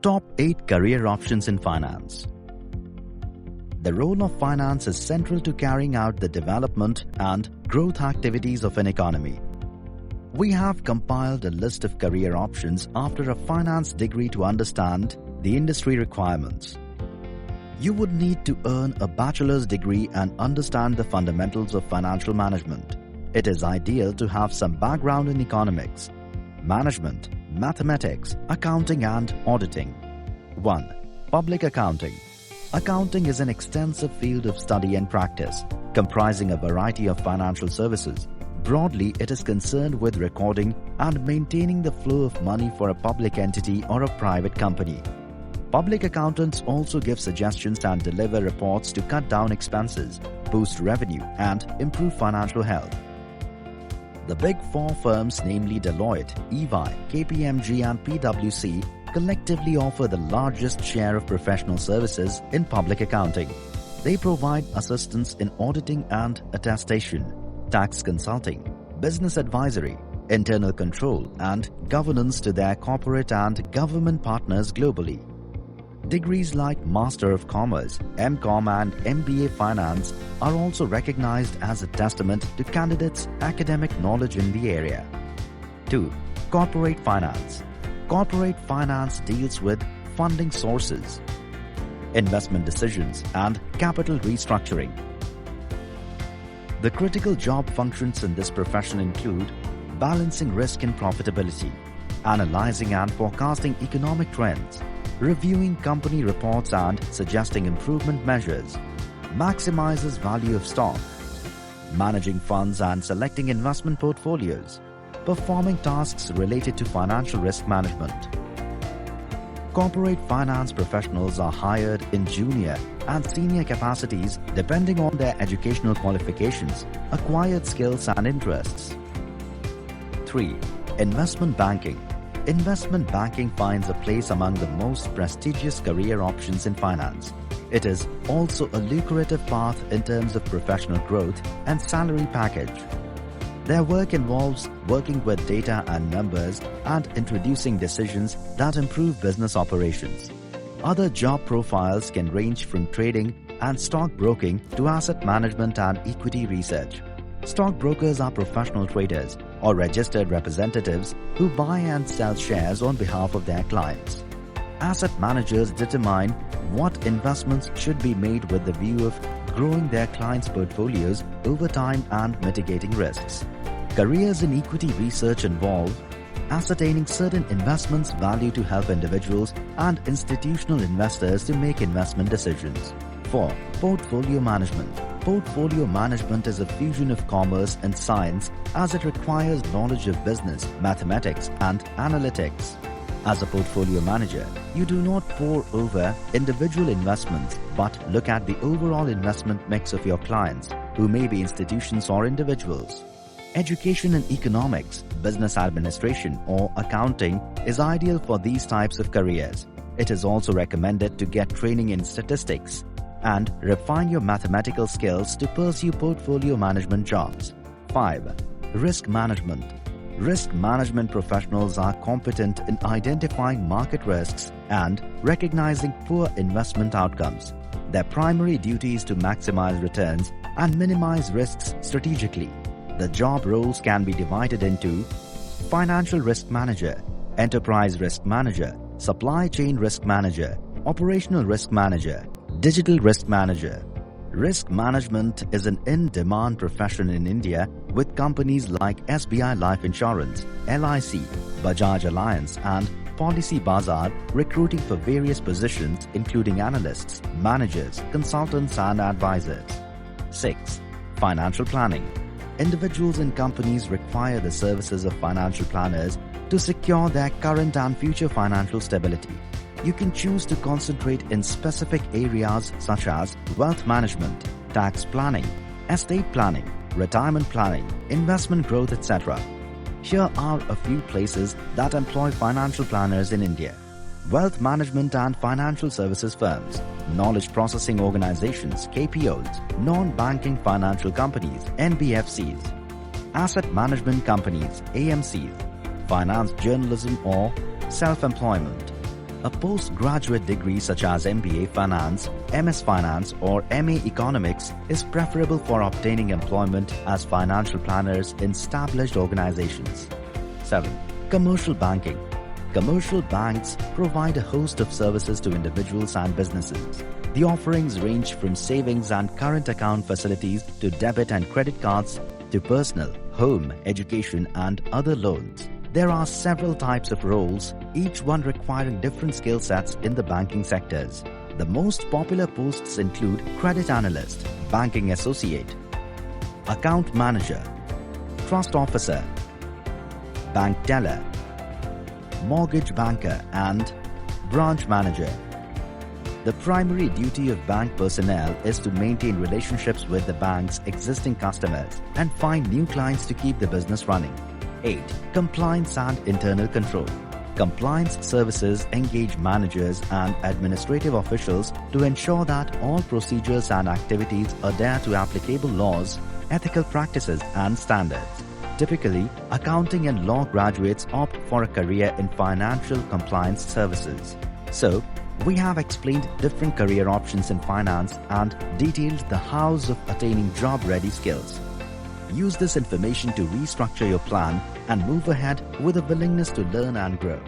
Top 8 Career Options in Finance. The role of finance is central to carrying out the development and growth activities of an economy. We have compiled a list of career options after a finance degree to understand the industry requirements. You would need to earn a bachelor's degree and understand the fundamentals of financial management. It is ideal to have some background in economics, management, mathematics, accounting and auditing. 1. Public accounting. Accounting is an extensive field of study and practice, comprising a variety of financial services. Broadly, it is concerned with recording and maintaining the flow of money for a public entity or a private company. Public accountants also give suggestions and deliver reports to cut down expenses, boost revenue, and improve financial health. The Big Four firms, namely Deloitte, EY, KPMG and PwC, collectively offer the largest share of professional services in public accounting. They provide assistance in auditing and attestation, tax consulting, business advisory, internal control, and governance to their corporate and government partners globally. Degrees like Master of Commerce, MCom and MBA Finance are also recognized as a testament to candidates' academic knowledge in the area. 2. Corporate Finance. Corporate finance deals with funding sources, investment decisions, and capital restructuring. The critical job functions in this profession include balancing risk and profitability, analyzing and forecasting economic trends, reviewing company reports and suggesting improvement measures, maximizes value of stock, managing funds and selecting investment portfolios, performing tasks related to financial risk management. Corporate finance professionals are hired in junior and senior capacities depending on their educational qualifications, acquired skills and interests. 3. Investment banking. Investment banking finds a place among the most prestigious career options in finance. It is also a lucrative path in terms of professional growth and salary package. Their work involves working with data and numbers and introducing decisions that improve business operations. Other job profiles can range from trading and stockbroking to asset management and equity research. Stockbrokers are professional traders or registered representatives who buy and sell shares on behalf of their clients. Asset managers determine what investments should be made with the view of growing their clients' portfolios over time and mitigating risks. Careers in equity research involve ascertaining certain investments' value to help individuals and institutional investors to make investment decisions. 4. Portfolio management. Portfolio management is a fusion of commerce and science as it requires knowledge of business, mathematics, and analytics. As a portfolio manager, you do not pore over individual investments but look at the overall investment mix of your clients, who may be institutions or individuals. Education in economics, business administration, or accounting is ideal for these types of careers. It is also recommended to get training in statistics and refine your mathematical skills to pursue portfolio management jobs. 5. Risk management. Risk management professionals are competent in identifying market risks and recognizing poor investment outcomes. Their primary duty is to maximize returns and minimize risks strategically. The job roles can be divided into Financial Risk Manager, Enterprise Risk Manager, Supply Chain Risk Manager, Operational Risk Manager, Digital Risk Manager. Risk management is an in-demand profession in India, with companies like SBI Life Insurance, LIC, Bajaj Alliance and Policy Bazaar recruiting for various positions including analysts, managers, consultants and advisors. 6. Financial planning. Individuals and companies require the services of financial planners to secure their current and future financial stability. You can choose to concentrate in specific areas such as wealth management, tax planning, estate planning, retirement planning, investment growth, etc. Here are a few places that employ financial planners in India. Wealth management and financial services firms, knowledge processing organizations, KPOs, non-banking financial companies, NBFCs, asset management companies, AMCs, finance journalism or self-employment, A postgraduate degree such as MBA Finance, MS Finance or MA Economics is preferable for obtaining employment as financial planners in established organizations. 7. Commercial banking. Commercial banks provide a host of services to individuals and businesses. The offerings range from savings and current account facilities to debit and credit cards to personal, home, education and other loans. There are several types of roles, each one requiring different skill sets in the banking sectors. The most popular posts include credit analyst, banking associate, account manager, trust officer, bank teller, mortgage banker and branch manager. The primary duty of bank personnel is to maintain relationships with the bank's existing customers and find new clients to keep the business running. 8. Compliance and internal control. Compliance services engage managers and administrative officials to ensure that all procedures and activities adhere to applicable laws, ethical practices and standards. Typically, accounting and law graduates opt for a career in financial compliance services. So, we have explained different career options in finance and detailed the hows of attaining job-ready skills. Use this information to restructure your plan and move ahead with a willingness to learn and grow.